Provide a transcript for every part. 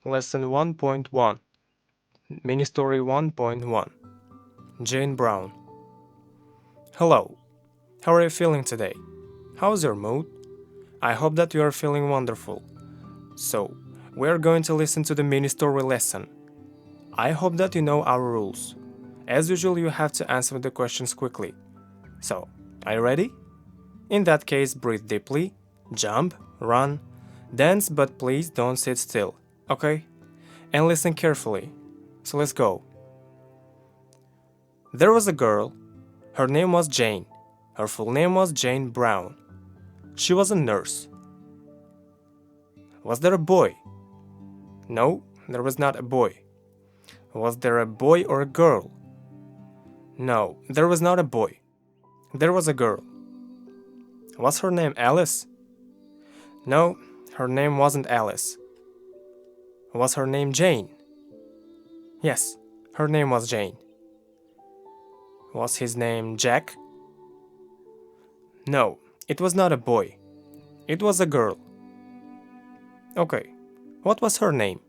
Lesson 1.1 Mini Story 1.1 Jane Brown. Hello, how are you feeling today? How's your mood? I hope that you are feeling wonderful. So, we are going to listen to the mini story lesson. I hope that you know our rules. As usual, you have to answer the questions quickly. So, are you ready? In that case, breathe deeply, jump, run, dance, but please don't sit still, okay? And listen carefully. So let's go. There was a girl. Her name was Jane. Her full name was Jane Brown. She was a nurse. Was there a boy? No, there was not a boy. Was there a boy or a girl? No, there was not a boy. There was a girl. Was her name Alice? No, her name wasn't Alice. Was her name Jane? Yes, her name was Jane. Was his name Jack? No, it was not a boy. It was a girl. Okay, what was her name?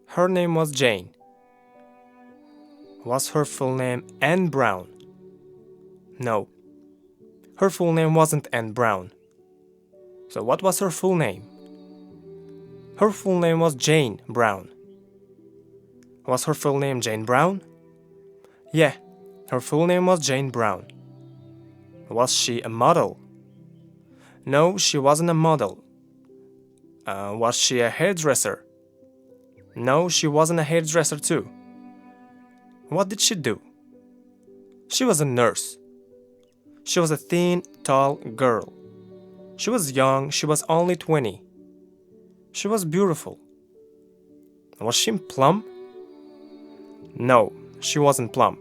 Her name was Jane. Was her full name Anne Brown? No, her full name wasn't Anne Brown. So what was her full name? Her full name was Jane Brown. Was her full name Jane Brown? Yeah, her full name was Jane Brown. Was she a model? No, she wasn't a model. Was she a hairdresser? No, she wasn't a hairdresser too. What did she do? She was a nurse. She was a thin, tall girl. She was young, she was only 20. She was beautiful. Was she plump? No, she wasn't plump.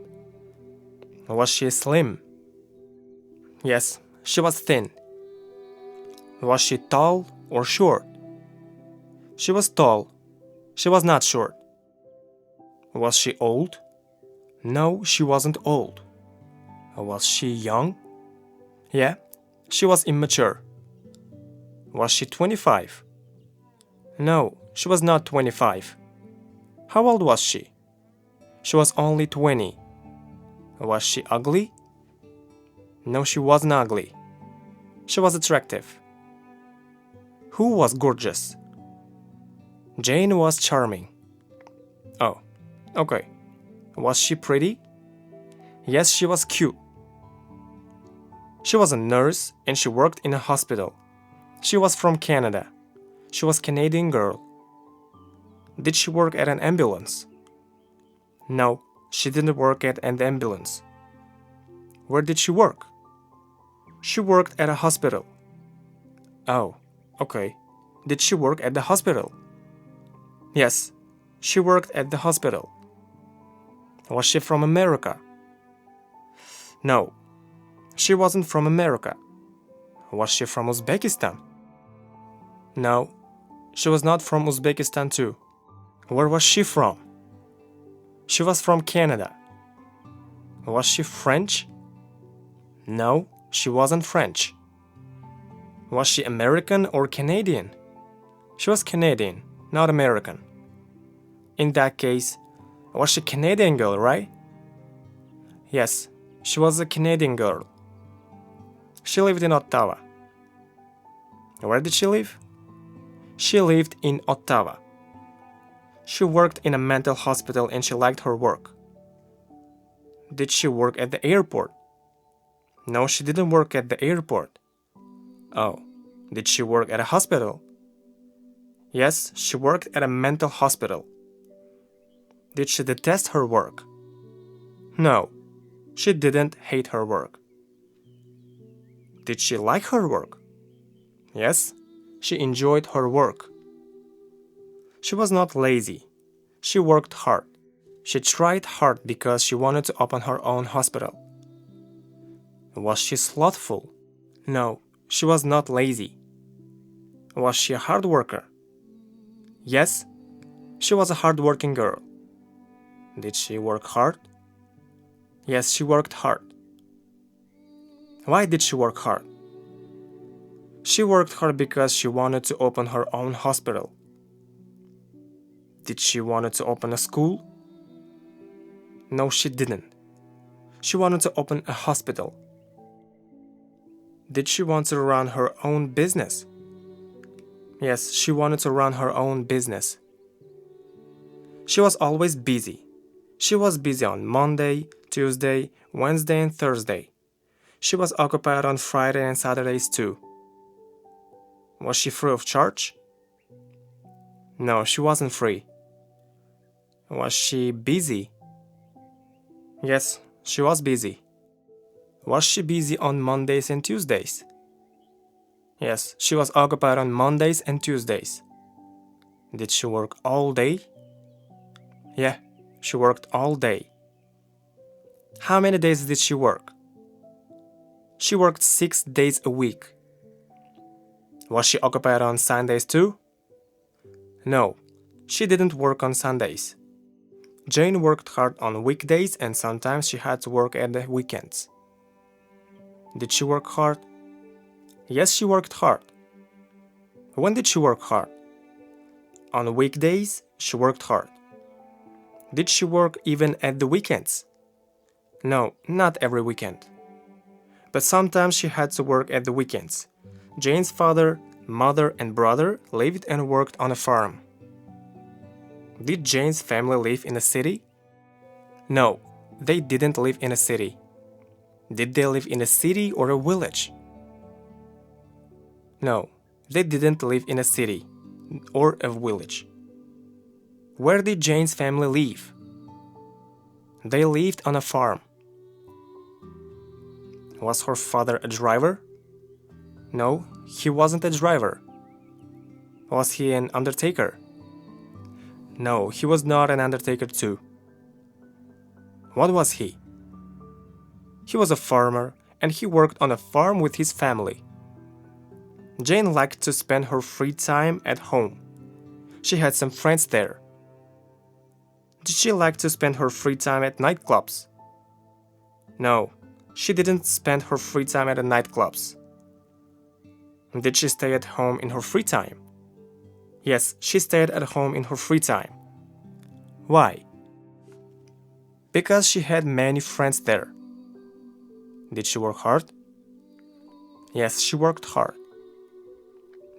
Was she slim? Yes, she was thin. Was she tall or short? She was tall. She was not short. Was she old? No, she wasn't old. Was she young? Yeah, she was immature. Was she 25? No, she was not 25. How old was she? She was only 20. Was she ugly? No, she wasn't ugly. She was attractive. Who was gorgeous? Jane was charming. Oh, okay. Was she pretty? Yes, she was cute. She was a nurse and she worked in a hospital. She was from Canada. She was a Canadian girl. Did she work at an ambulance? No, she didn't work at an ambulance. Where did she work? She worked at a hospital. Oh, okay. Did she work at the hospital? Yes, she worked at the hospital. Was she from America? No, she wasn't from America. Was she from Uzbekistan? No, she was not from Uzbekistan too. Where was she from? She was from Canada. Was she French? No, she wasn't French. Was she American or Canadian? She was Canadian, not American. In that case, was she a Canadian girl, right? Yes, she was a Canadian girl. She lived in Ottawa. Where did she live? She lived in Ottawa. She worked in a mental hospital and she liked her work. Did she work at the airport? No, she didn't work at the airport. Oh, did she work at a hospital? Yes, she worked at a mental hospital. Did she detest her work? No, she didn't hate her work. Did she like her work? Yes, she enjoyed her work. She was not lazy. She worked hard. She tried hard because she wanted to open her own hospital. Was she slothful? No, she was not lazy. Was she a hard worker? Yes, she was a hard-working girl. Did she work hard? Yes, she worked hard. Why did she work hard? She worked hard because she wanted to open her own hospital. Did she wanted to open a school? No, she didn't. She wanted to open a hospital. Did she want to run her own business? Yes, she wanted to run her own business. She was always busy. She was busy on Monday, Tuesday, Wednesday and Thursday. She was occupied on Friday and Saturdays too. Was she free of charge? No, she wasn't free. Was she busy? Yes, she was busy. Was she busy on Mondays and Tuesdays? Yes, she was occupied on Mondays and Tuesdays. Did she work all day? Yeah, she worked all day. How many days did she work? She worked 6 days a week. Was she occupied on Sundays too? No, she didn't work on Sundays. Jane worked hard on weekdays and sometimes she had to work at the weekends. Did she work hard? Yes, she worked hard. When did she work hard? On weekdays, she worked hard. Did she work even at the weekends? No, not every weekend. But sometimes she had to work at the weekends. Jane's father, mother and brother lived and worked on a farm. Did Jane's family live in a city? No, they didn't live in a city. Did they live in a city or a village? No, they didn't live in a city or a village. Where did Jane's family live? They lived on a farm. Was her father a driver? No, he wasn't a driver. Was he an undertaker? No, he was not an undertaker too. What was he? He was a farmer and he worked on a farm with his family. Jane liked to spend her free time at home. She had some friends there. Did she like to spend her free time at nightclubs? No, she didn't spend her free time at the nightclubs. Did she stay at home in her free time? Yes, she stayed at home in her free time. Why? Because she had many friends there. Did she work hard? Yes, she worked hard.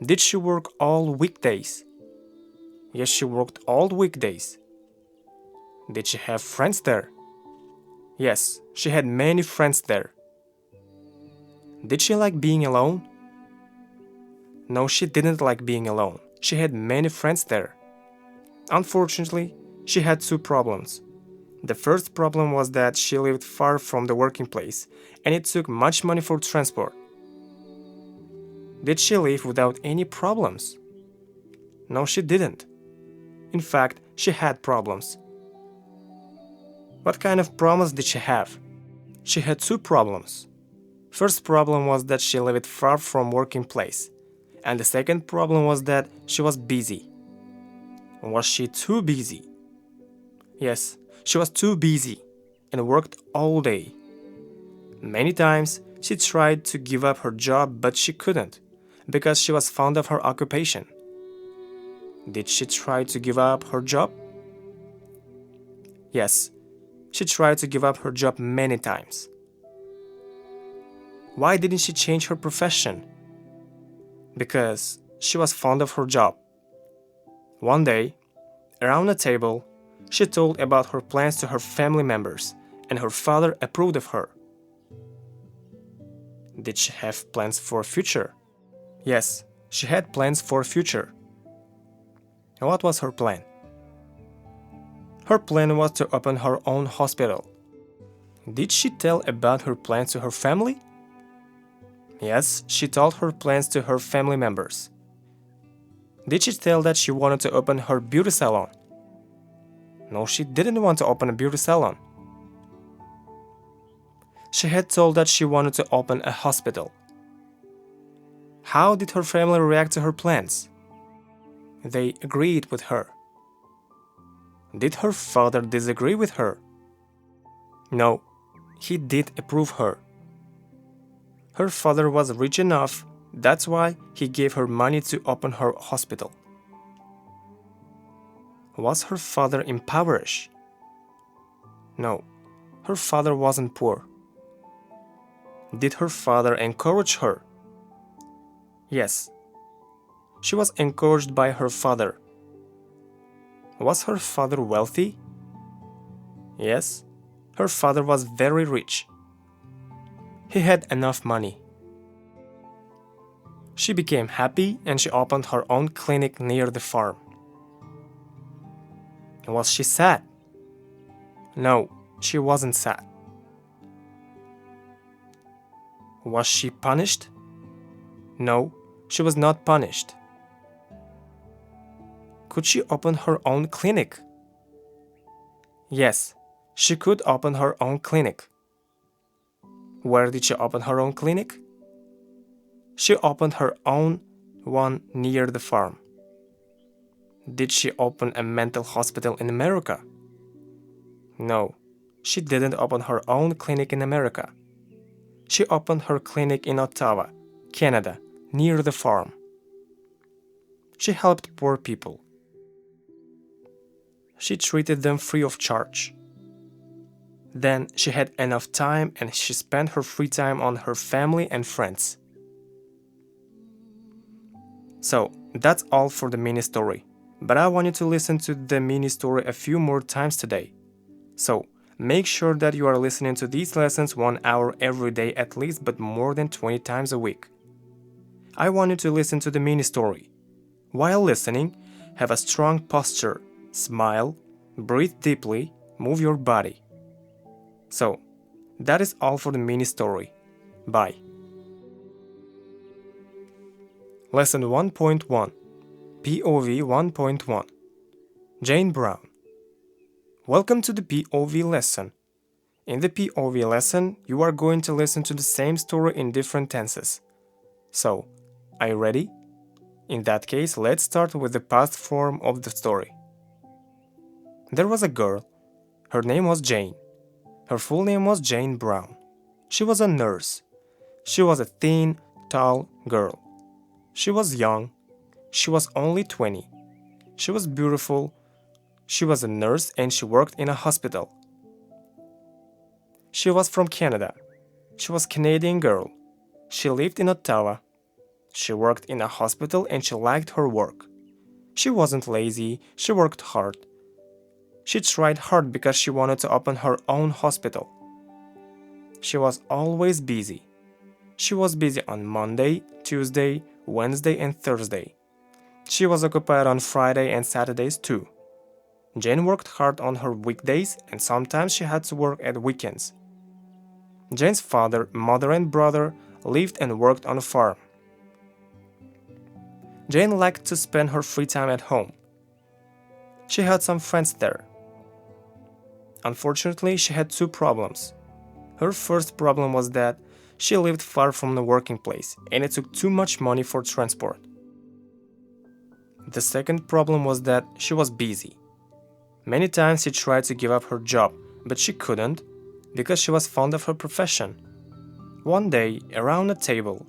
Did she work all weekdays? Yes, she worked all weekdays. Did she have friends there? Yes, she had many friends there. Did she like being alone? No, she didn't like being alone. She had many friends there. Unfortunately, she had two problems. The first problem was that she lived far from the working place and it took much money for transport. Did she live without any problems? No, she didn't. In fact, she had problems. What kind of problems did she have? She had two problems. First problem was that she lived far from working place, and the second problem was that she was busy. Was she too busy? Yes, she was too busy and worked all day. Many times she tried to give up her job, but she couldn't because she was fond of her occupation. Did she try to give up her job? Yes, she tried to give up her job many times. Why didn't she change her profession? Because she was fond of her job. One day, around a table, she told about her plans to her family members, and her father approved of her. Did she have plans for future? Yes, she had plans for future. What was her plan? Her plan was to open her own hospital. Did she tell about her plans to her family? Yes, she told her plans to her family members. Did she tell that she wanted to open her beauty salon? No, she didn't want to open a beauty salon. She had told that she wanted to open a hospital. How did her family react to her plans? They agreed with her. Did her father disagree with her? No, he did approve her. Her father was rich enough, that's why he gave her money to open her hospital. Was her father impoverished? No, her father wasn't poor. Did her father encourage her? Yes, she was encouraged by her father. Was her father wealthy? Yes, her father was very rich. He had enough money. She became happy and she opened her own clinic near the farm. Was she sad? No, she wasn't sad. Was she punished? No, she was not punished. Could she open her own clinic? Yes, she could open her own clinic. Where did she open her own clinic? She opened her own one near the farm. Did she open a mental hospital in America? No, she didn't open her own clinic in America. She opened her clinic in Ottawa, Canada, near the farm. She helped poor people. She treated them free of charge. Then she had enough time and she spent her free time on her family and friends. So, that's all for the mini story. But I want you to listen to the mini story a few more times today. So, make sure that you are listening to these lessons 1 hour every day at least, but more than 20 times a week. I want you to listen to the mini story. While listening, have a strong posture, smile, breathe deeply, move your body. So, that is all for the mini story. Bye. Lesson 1.1 POV 1.1 Jane Brown. Welcome to the POV lesson. In the POV lesson, you are going to listen to the same story in different tenses. So, are you ready? In that case, let's start with the past form of the story. There was a girl. Her name was Jane. Her full name was Jane Brown. She was a nurse. She was a thin, tall girl. She was young. She was only 20. She was beautiful. She was a nurse and she worked in a hospital. She was from Canada. She was a Canadian girl. She lived in Ottawa. She worked in a hospital and she liked her work. She wasn't lazy. She worked hard. She tried hard because she wanted to open her own hospital. She was always busy. She was busy on Monday, Tuesday, Wednesday and Thursday. She was occupied on Friday and Saturdays too. Jane worked hard on her weekdays and sometimes she had to work at weekends. Jane's father, mother and brother lived and worked on a farm. Jane liked to spend her free time at home. She had some friends there. Unfortunately, she had two problems. Her first problem was that she lived far from the working place and it took too much money for transport. The second problem was that she was busy. Many times she tried to give up her job, but she couldn't because she was fond of her profession. One day, around a table,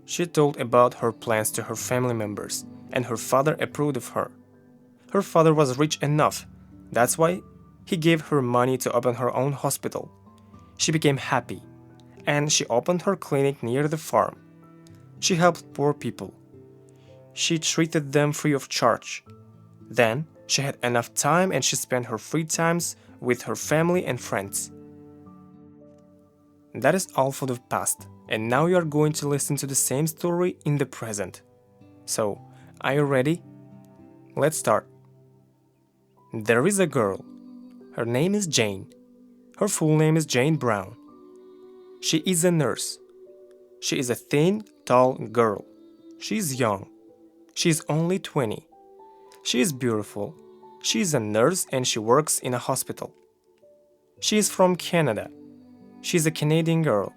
she told about her plans to her family members and her father approved of her. Her father was rich enough, that's why he gave her money to open her own hospital. She became happy, and she opened her clinic near the farm. She helped poor people. She treated them free of charge. Then, she had enough time and she spent her free times with her family and friends. That is all for the past, and now you are going to listen to the same story in the present. So, are you ready? Let's start. There is a girl. Her name is Jane. Her full name is Jane Brown. She is a nurse. She is a thin, tall girl. She is young. She is only 20. She is beautiful. She is a nurse and she works in a hospital. She is from Canada. She is a Canadian girl.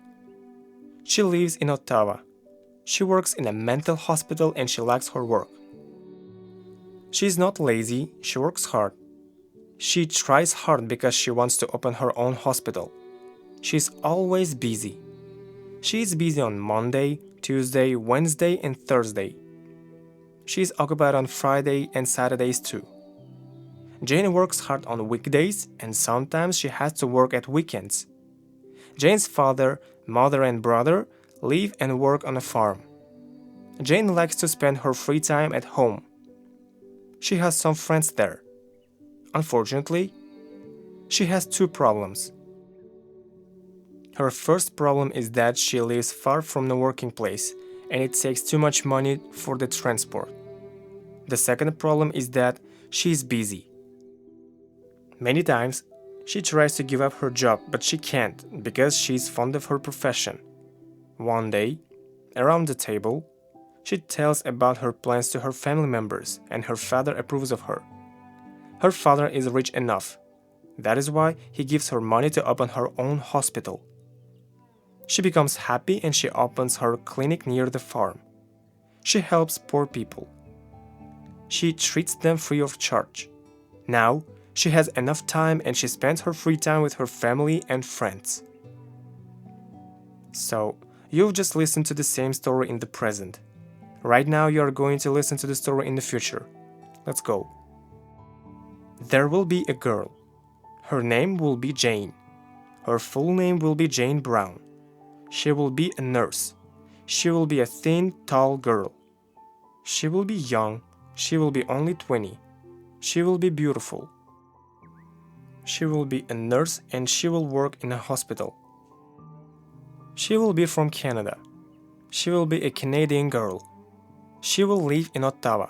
She lives in Ottawa. She works in a mental hospital and she likes her work. She is not lazy, she works hard. She tries hard because she wants to open her own hospital. She is always busy. She is busy on Monday, Tuesday, Wednesday and Thursday. She is occupied on Friday and Saturdays too. Jane works hard on weekdays and sometimes she has to work at weekends. Jane's father, mother and brother live and work on a farm. Jane likes to spend her free time at home. She has some friends there. Unfortunately, she has two problems. Her first problem is that she lives far from the working place and it takes too much money for the transport. The second problem is that she is busy. Many times, she tries to give up her job, but she can't because she is fond of her profession. One day, around the table, she tells about her plans to her family members and her father approves of her. Her father is rich enough. That is why he gives her money to open her own hospital. She becomes happy and she opens her clinic near the farm. She helps poor people. She treats them free of charge. Now, she has enough time and she spends her free time with her family and friends. So, you've just listened to the same story in the present. Right now you are going to listen to the story in the future. Let's go. There will be a girl. Her name will be Jane. Her full name will be Jane Brown. She will be a nurse. She will be a thin, tall girl. She will be young. She will be only 20. She will be beautiful. She will be a nurse and she will work in a hospital. She will be from Canada. She will be a Canadian girl. She will live in Ottawa.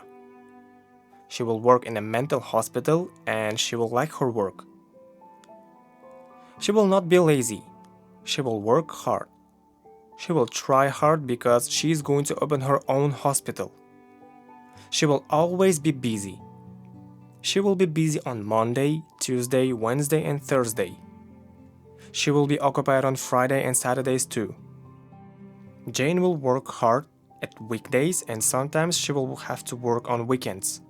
She will work in a mental hospital and she will like her work. She will not be lazy. She will work hard. She will try hard because she is going to open her own hospital. She will always be busy. She will be busy on Monday, Tuesday, Wednesday and Thursday. She will be occupied on Friday and Saturdays too. Jane will work hard at weekdays and sometimes she will have to work on weekends.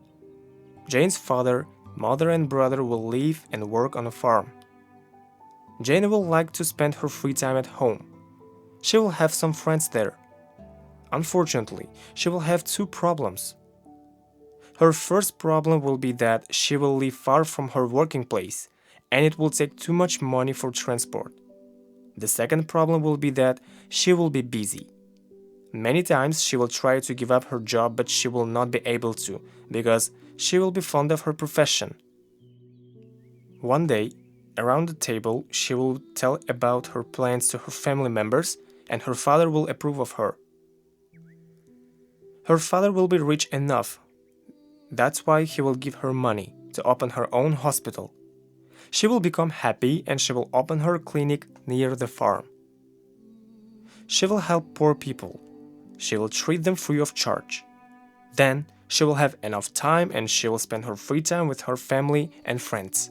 Jane's father, mother and brother will live and work on a farm. Jane will like to spend her free time at home. She will have some friends there. Unfortunately, she will have two problems. Her first problem will be that she will live far from her working place and it will take too much money for transport. The second problem will be that she will be busy. Many times she will try to give up her job but she will not be able to because she will be fond of her profession. One day, around the table, she will tell about her plans to her family members and her father will approve of her. Her father will be rich enough. That's why he will give her money to open her own hospital. She will become happy and she will open her clinic near the farm. She will help poor people. She will treat them free of charge. Then she will have enough time and she will spend her free time with her family and friends.